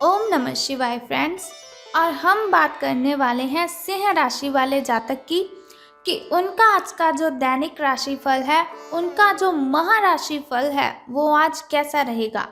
ओम नमः शिवाय फ्रेंड्स। और हम बात करने वाले हैं सिंह राशि वाले जातक की कि उनका आज का जो दैनिक राशिफल है, उनका जो महाराशि फल है वो आज कैसा रहेगा।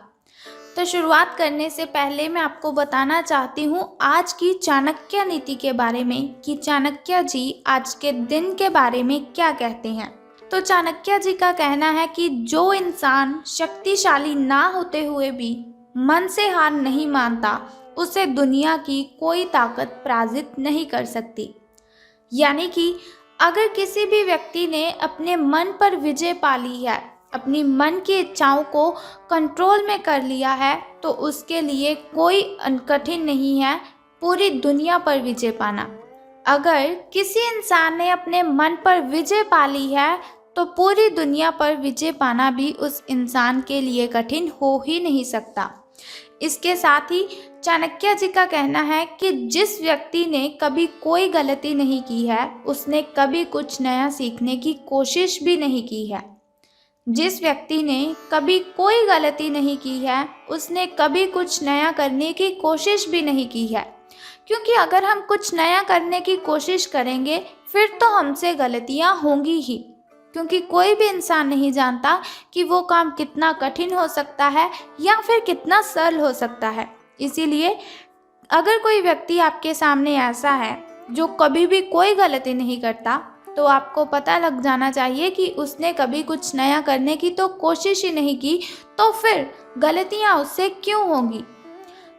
तो शुरुआत करने से पहले मैं आपको बताना चाहती हूँ आज की चाणक्य नीति के बारे में कि चाणक्य जी आज के दिन के बारे में क्या कहते हैं। तो चाणक्य जी का कहना है कि जो इंसान शक्तिशाली ना होते हुए भी मन से हार नहीं मानता, उसे दुनिया की कोई ताकत पराजित नहीं कर सकती। यानी कि अगर किसी भी व्यक्ति ने अपने मन पर विजय पा ली है, अपनी मन की इच्छाओं को कंट्रोल में कर लिया है, तो उसके लिए कोई कठिन नहीं है पूरी दुनिया पर विजय पाना। अगर किसी इंसान ने अपने मन पर विजय पा ली है तो पूरी दुनिया पर विजय पाना भी उस इंसान के लिए कठिन हो ही नहीं सकता। इसके साथ ही चाणक्य जी का कहना है कि जिस व्यक्ति ने कभी कोई गलती नहीं की है, उसने कभी कुछ नया सीखने की कोशिश भी नहीं की है। जिस व्यक्ति ने कभी कोई गलती नहीं की है, उसने कभी कुछ नया करने की कोशिश भी नहीं की है। क्योंकि अगर हम कुछ नया करने की कोशिश करेंगे फिर तो हमसे गलतियां होंगी ही, क्योंकि कोई भी इंसान नहीं जानता कि वो काम कितना कठिन हो सकता है या फिर कितना सरल हो सकता है। इसीलिए अगर कोई व्यक्ति आपके सामने ऐसा है जो कभी भी कोई गलती नहीं करता, तो आपको पता लग जाना चाहिए कि उसने कभी कुछ नया करने की तो कोशिश ही नहीं की, तो फिर गलतियां उससे क्यों होंगी।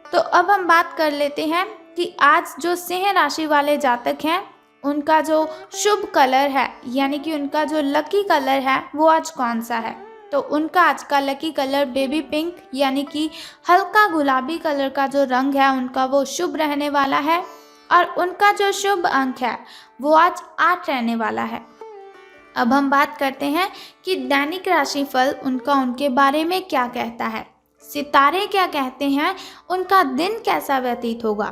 तो अब हम बात कर लेते हैं कि आज जो सिंह राशि वाले जातक हैं, उनका जो शुभ कलर है यानी कि उनका जो लकी कलर है वो आज कौन सा है। तो उनका आज का लकी कलर बेबी पिंक यानी कि हल्का गुलाबी कलर का जो रंग है उनका वो शुभ रहने वाला है। और उनका जो शुभ अंक है वो आज 8 रहने वाला है। अब हम बात करते हैं कि दैनिक राशिफल उनका उनके बारे में क्या कहता है, सितारे क्या कहते हैं, उनका दिन कैसा व्यतीत होगा।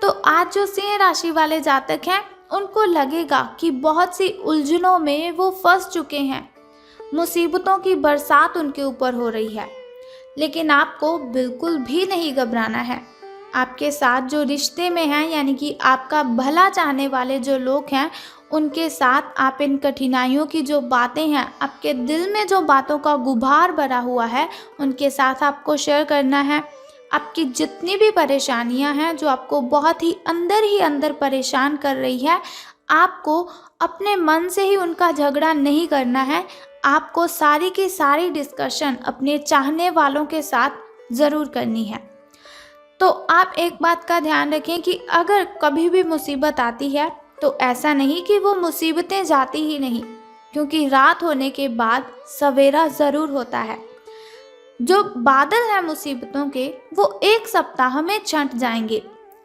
तो आज जो सिंह राशि वाले जातक हैं उनको लगेगा कि बहुत सी उलझनों में वो फंस चुके हैं, मुसीबतों की बरसात उनके ऊपर हो रही है। लेकिन आपको बिल्कुल भी नहीं घबराना है। आपके साथ जो रिश्ते में हैं यानी कि आपका भला चाहने वाले जो लोग हैं, उनके साथ आप इन कठिनाइयों की जो बातें हैं, आपके दिल में जो बातों का गुबार भरा हुआ है, उनके साथ आपको शेयर करना है। आपकी जितनी भी परेशानियां हैं जो आपको बहुत ही अंदर परेशान कर रही है, आपको अपने मन से ही उनका झगड़ा नहीं करना है। आपको सारी की सारी डिस्कशन अपने चाहने वालों के साथ ज़रूर करनी है। तो आप एक बात का ध्यान रखें कि अगर कभी भी मुसीबत आती है तो ऐसा नहीं कि वो मुसीबतें जाती ही नहीं, क्योंकि रात होने के बाद सवेरा ज़रूर होता है। जो बादल है मुसीबतों के वो एक सप्ताह में छंट जाएंगे।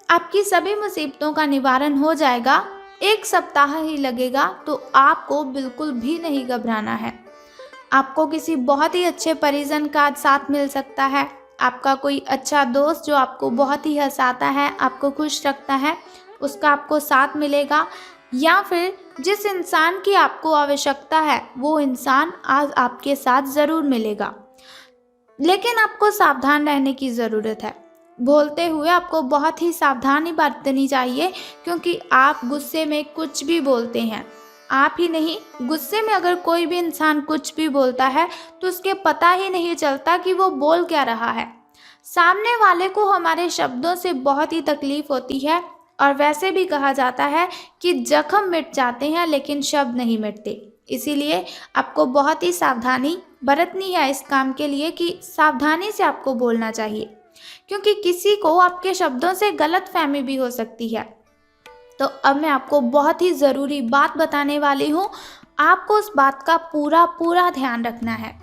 आपकी सभी मुसीबतों का निवारण हो जाएगा, एक सप्ताह ही लगेगा। तो आपको बिल्कुल भी नहीं घबराना है। आपको किसी बहुत ही अच्छे परिजन का साथ मिल सकता है। आपका कोई अच्छा दोस्त जो आपको बहुत ही हंसाता है, आपको खुश रखता है, उसका आपको साथ मिलेगा। या फिर जिस इंसान की आपको आवश्यकता है वो इंसान आज आपके साथ ज़रूर मिलेगा। लेकिन आपको सावधान रहने की ज़रूरत है। बोलते हुए आपको बहुत ही सावधानी बरतनी चाहिए, क्योंकि आप गुस्से में कुछ भी बोलते हैं। आप ही नहीं, गुस्से में अगर कोई भी इंसान कुछ भी बोलता है तो उसके पता ही नहीं चलता कि वो बोल क्या रहा है। सामने वाले को हमारे शब्दों से बहुत ही तकलीफ होती है, और वैसे भी कहा जाता है कि जख्म मिट जाते हैं लेकिन शब्द नहीं मिटते। इसीलिए आपको बहुत ही सावधानी बरतनी है इस काम के लिए कि सावधानी से आपको बोलना चाहिए, क्योंकि किसी को आपके शब्दों से गलतफहमी भी हो सकती है। तो अब मैं आपको बहुत ही ज़रूरी बात बताने वाली हूँ, आपको उस बात का पूरा ध्यान रखना है।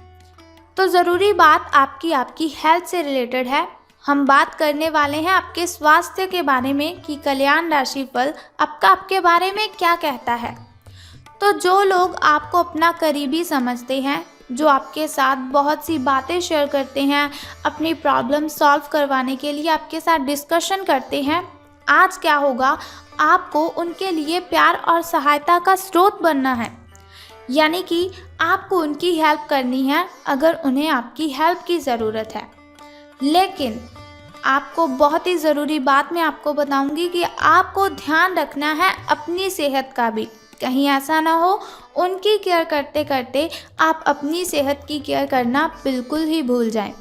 तो ज़रूरी बात आपकी हेल्थ से रिलेटेड है। हम बात करने वाले हैं आपके स्वास्थ्य के बारे में कि कल्याण राशिफल आपके बारे में क्या कहता है। तो जो लोग आपको अपना करीबी समझते हैं, जो आपके साथ बहुत सी बातें शेयर करते हैं, अपनी प्रॉब्लम सॉल्व करवाने के लिए आपके साथ डिस्कशन करते हैं, आज क्या होगा, आपको उनके लिए प्यार और सहायता का स्रोत बनना है। यानी कि आपको उनकी हेल्प करनी है अगर उन्हें आपकी हेल्प की ज़रूरत है। लेकिन आपको बहुत ही ज़रूरी बात मैं आपको बताऊंगी कि आपको ध्यान रखना है अपनी सेहत का भी। कहीं ऐसा ना हो उनकी केयर करते करते आप अपनी सेहत की केयर करना बिल्कुल ही भूल जाएं।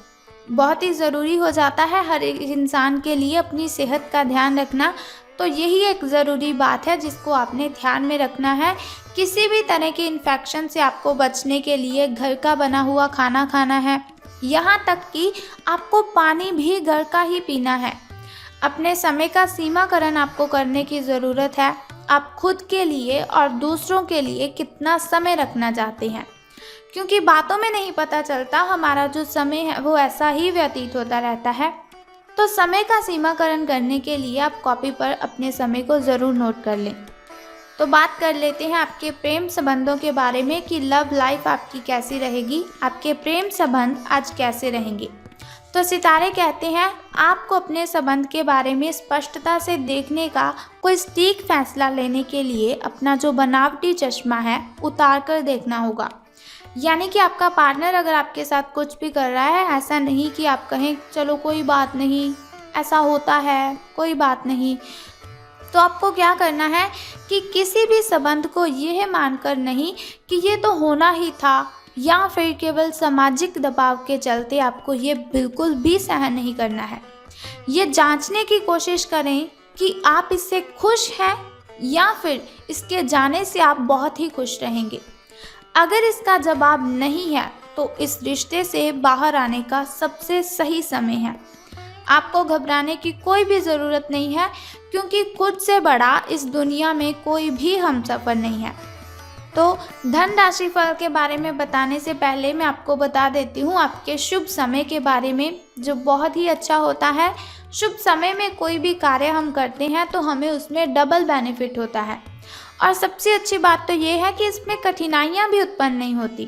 बहुत ही ज़रूरी हो जाता है हर एक इंसान के लिए अपनी सेहत का ध्यान रखना। तो यही एक ज़रूरी बात है जिसको आपने ध्यान में रखना है। किसी भी तरह के इन्फेक्शन से आपको बचने के लिए घर का बना हुआ खाना खाना है, यहाँ तक कि आपको पानी भी घर का ही पीना है। अपने समय का सीमाकरण आपको करने की ज़रूरत है। आप खुद के लिए और दूसरों के लिए कितना समय रखना चाहते हैं, क्योंकि बातों में नहीं पता चलता, हमारा जो समय है वो ऐसा ही व्यतीत होता रहता है। तो समय का सीमाकरण करने के लिए आप कॉपी पर अपने समय को ज़रूर नोट कर लें। तो बात कर लेते हैं आपके प्रेम संबंधों के बारे में कि लव लाइफ आपकी कैसी रहेगी, आपके प्रेम संबंध आज कैसे रहेंगे। तो सितारे कहते हैं आपको अपने संबंध के बारे में स्पष्टता से देखने का, कोई सटीक फैसला लेने के लिए अपना जो बनावटी चश्मा है उतार कर देखना होगा। यानी कि आपका पार्टनर अगर आपके साथ कुछ भी कर रहा है, ऐसा नहीं कि आप कहें चलो कोई बात नहीं, ऐसा होता है कोई बात नहीं। तो आपको क्या करना है कि किसी भी संबंध को यह मानकर नहीं कि ये तो होना ही था, या फिर केवल सामाजिक दबाव के चलते आपको ये बिल्कुल भी सहन नहीं करना है। ये जांचने की कोशिश करें कि आप इससे खुश हैं या फिर इसके जाने से आप बहुत ही खुश रहेंगे। अगर इसका जवाब नहीं है तो इस रिश्ते से बाहर आने का सबसे सही समय है। आपको घबराने की कोई भी ज़रूरत नहीं है, क्योंकि खुद से बड़ा इस दुनिया में कोई भी हमसफ़र नहीं है। तो धन राशि फल के बारे में बताने से पहले मैं आपको बता देती हूँ आपके शुभ समय के बारे में, जो बहुत ही अच्छा होता है। शुभ समय में कोई भी कार्य हम करते हैं तो हमें उसमें डबल बेनिफिट होता है, और सबसे अच्छी बात तो ये है कि इसमें कठिनाइयाँ भी उत्पन्न नहीं होती।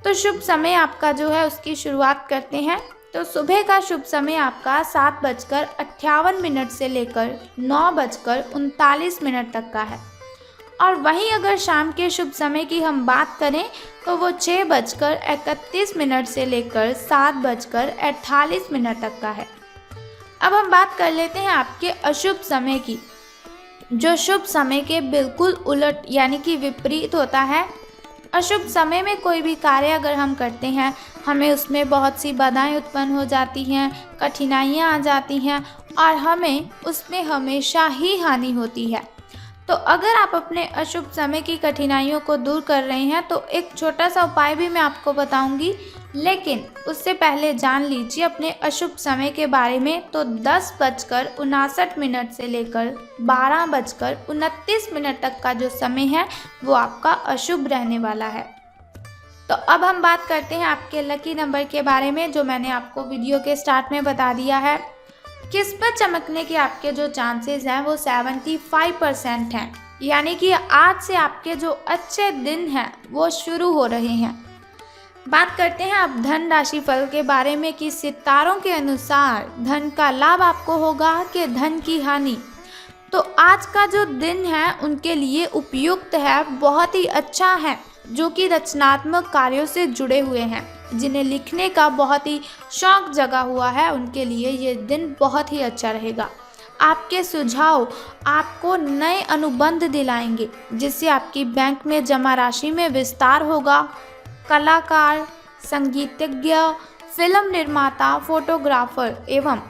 तो शुभ समय आपका जो है उसकी शुरुआत करते हैं। तो सुबह का शुभ समय आपका 7:58 से लेकर 9:39 तक का है। और वहीं अगर शाम के शुभ समय की हम बात करें तो वो 6:31 से लेकर 7:48 तक का है। अब हम बात कर लेते हैं आपके अशुभ समय की, जो शुभ समय के बिल्कुल उलट यानी कि विपरीत होता है। अशुभ समय में कोई भी कार्य अगर हम करते हैं, हमें उसमें बहुत सी बाधाएं उत्पन्न हो जाती हैं, कठिनाइयां आ जाती हैं और हमें उसमें हमेशा ही हानि होती है। तो अगर आप अपने अशुभ समय की कठिनाइयों को दूर कर रहे हैं तो एक छोटा सा उपाय भी मैं आपको बताऊंगी, लेकिन उससे पहले जान लीजिए अपने अशुभ समय के बारे में। तो 10:59 से लेकर 12:29 तक का जो समय है वो आपका अशुभ रहने वाला है। तो अब हम बात करते हैं आपके लकी नंबर के बारे में, जो मैंने आपको वीडियो के स्टार्ट में बता दिया है। किस्मत चमकने के आपके जो चांसेस हैं वो 75% हैं, यानी कि आज से आपके जो अच्छे दिन हैं वो शुरू हो रहे हैं। बात करते हैं आप धन राशि फल के बारे में कि सितारों के अनुसार धन का लाभ आपको होगा कि धन की हानि। तो आज का जो दिन है उनके लिए उपयुक्त है, बहुत ही अच्छा है, जो कि रचनात्मक कार्यों से जुड़े हुए हैं, जिन्हें लिखने का बहुत ही शौक जगा हुआ है, उनके लिए ये दिन बहुत ही अच्छा रहेगा। आपके सुझाव आपको नए अनुबंध दिलाएंगे, जिससे आपकी बैंक में जमा राशि में विस्तार होगा। कलाकार, संगीतज्ञ, फिल्म निर्माता, फोटोग्राफर एवं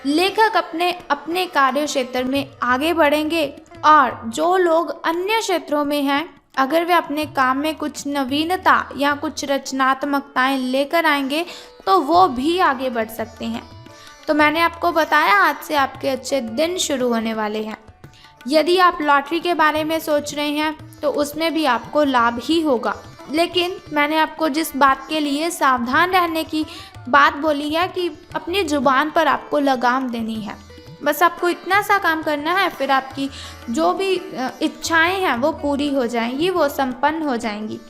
लेखक अपने अपने कार्य क्षेत्र में आगे बढ़ेंगे, और जो लोग अन्य क्षेत्रों में हैं, अगर वे अपने काम में कुछ नवीनता या कुछ रचनात्मकताएं लेकर आएंगे तो वो भी आगे बढ़ सकते हैं। तो मैंने आपको बताया आज से आपके अच्छे दिन शुरू होने वाले हैं। यदि आप लॉटरी के बारे में सोच रहे हैं तो उसमें भी आपको लाभ ही होगा, लेकिन मैंने आपको जिस बात के लिए सावधान रहने की बात बोली है कि अपनी जुबान पर आपको लगाम देनी है। बस आपको इतना सा काम करना है, फिर आपकी जो भी इच्छाएं हैं वो पूरी हो जाएंगी, वो संपन्न हो जाएंगी।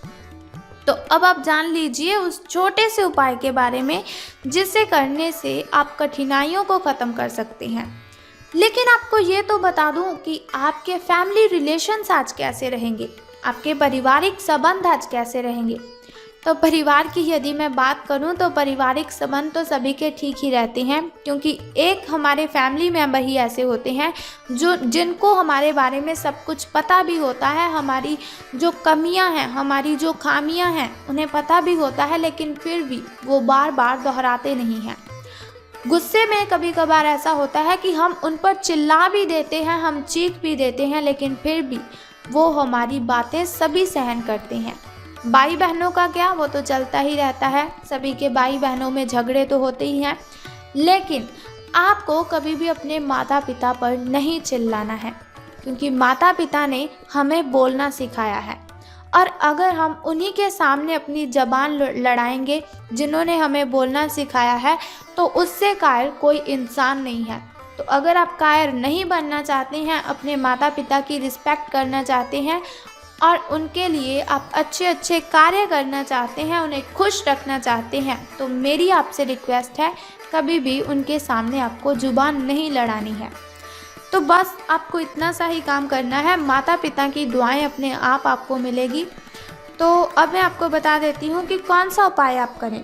तो अब आप जान लीजिए उस छोटे से उपाय के बारे में, जिसे करने से आप कठिनाइयों को ख़त्म कर सकते हैं। लेकिन आपको ये तो बता दूं कि आपके फैमिली रिलेशंस आज कैसे रहेंगे, आपके पारिवारिक संबंध आज कैसे रहेंगे, तो परिवार की यदि मैं बात करूं तो पारिवारिक संबंध तो सभी के ठीक ही रहते हैं, क्योंकि एक हमारे फैमिली मेंबर ही ऐसे होते हैं जिनको हमारे बारे में सब कुछ पता भी होता है, हमारी जो कमियां हैं, हमारी जो खामियां हैं उन्हें पता भी होता है, लेकिन फिर भी वो बार बार दोहराते नहीं हैं। गुस्से में कभी कभार ऐसा होता है कि हम उन पर चिल्ला भी देते हैं, हम चीख भी देते हैं, लेकिन फिर भी वो हमारी बातें सभी सहन करते हैं। भाई बहनों का क्या, वो तो चलता ही रहता है, सभी के भाई बहनों में झगड़े तो होते ही हैं, लेकिन आपको कभी भी अपने माता पिता पर नहीं चिल्लाना है, क्योंकि माता पिता ने हमें बोलना सिखाया है। और अगर हम उन्हीं के सामने अपनी ज़बान लड़ाएंगे जिन्होंने हमें बोलना सिखाया है, तो उससे कायर कोई इंसान नहीं है। तो अगर आप कायर नहीं बनना चाहते हैं, अपने माता पिता की रिस्पेक्ट करना चाहते हैं और उनके लिए आप अच्छे अच्छे कार्य करना चाहते हैं, उन्हें खुश रखना चाहते हैं, तो मेरी आपसे रिक्वेस्ट है, कभी भी उनके सामने आपको ज़ुबान नहीं लड़ानी है। तो बस आपको इतना सा ही काम करना है, माता पिता की दुआएं अपने आप आपको मिलेगी। तो अब मैं आपको बता देती हूँ कि कौन सा उपाय आप करें।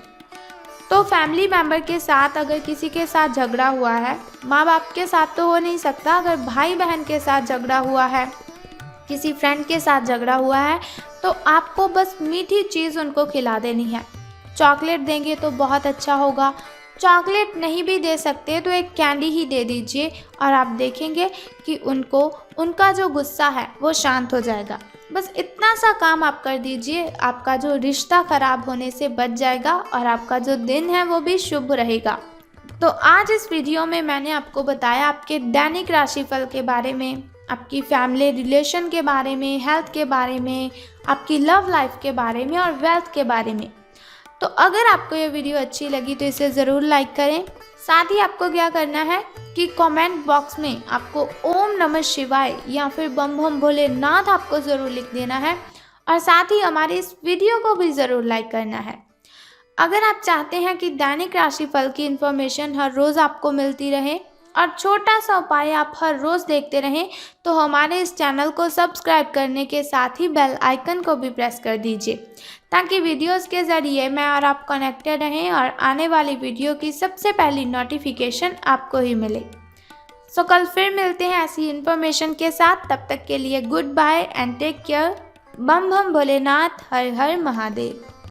तो फैमिली मेम्बर के साथ अगर किसी के साथ झगड़ा हुआ है, माँ बाप के साथ तो हो नहीं सकता, अगर भाई बहन के साथ झगड़ा हुआ है, किसी फ्रेंड के साथ झगड़ा हुआ है, तो आपको बस मीठी चीज़ उनको खिला देनी है। चॉकलेट देंगे तो बहुत अच्छा होगा, चॉकलेट नहीं भी दे सकते तो एक कैंडी ही दे दीजिए, और आप देखेंगे कि उनको उनका जो गुस्सा है वो शांत हो जाएगा। बस इतना सा काम आप कर दीजिए, आपका जो रिश्ता ख़राब होने से बच जाएगा और आपका जो दिन है वो भी शुभ रहेगा। तो आज इस वीडियो में मैंने आपको बताया आपके दैनिक राशिफल के बारे में, आपकी फैमिली रिलेशन के बारे में, हेल्थ के बारे में, आपकी लव लाइफ के बारे में और वेल्थ के बारे में। तो अगर आपको ये वीडियो अच्छी लगी तो इसे ज़रूर लाइक करें। साथ ही आपको क्या करना है कि कमेंट बॉक्स में आपको ओम नमः शिवाय या फिर बम बम भोलेनाथ आपको ज़रूर लिख देना है, और साथ ही हमारे इस वीडियो को भी ज़रूर लाइक करना है। अगर आप चाहते हैं कि दैनिक राशिफल की इन्फॉर्मेशन हर रोज़ आपको मिलती रहे और छोटा सा उपाय आप हर रोज़ देखते रहें, तो हमारे इस चैनल को सब्सक्राइब करने के साथ ही बेल आइकन को भी प्रेस कर दीजिए, ताकि वीडियोस के ज़रिए मैं और आप कनेक्टेड रहें और आने वाली वीडियो की सबसे पहली नोटिफिकेशन आपको ही मिले। सो कल फिर मिलते हैं ऐसी इन्फॉर्मेशन के साथ, तब तक के लिए good bye and take care. बम बम भोलेनाथ, हर हर महादेव।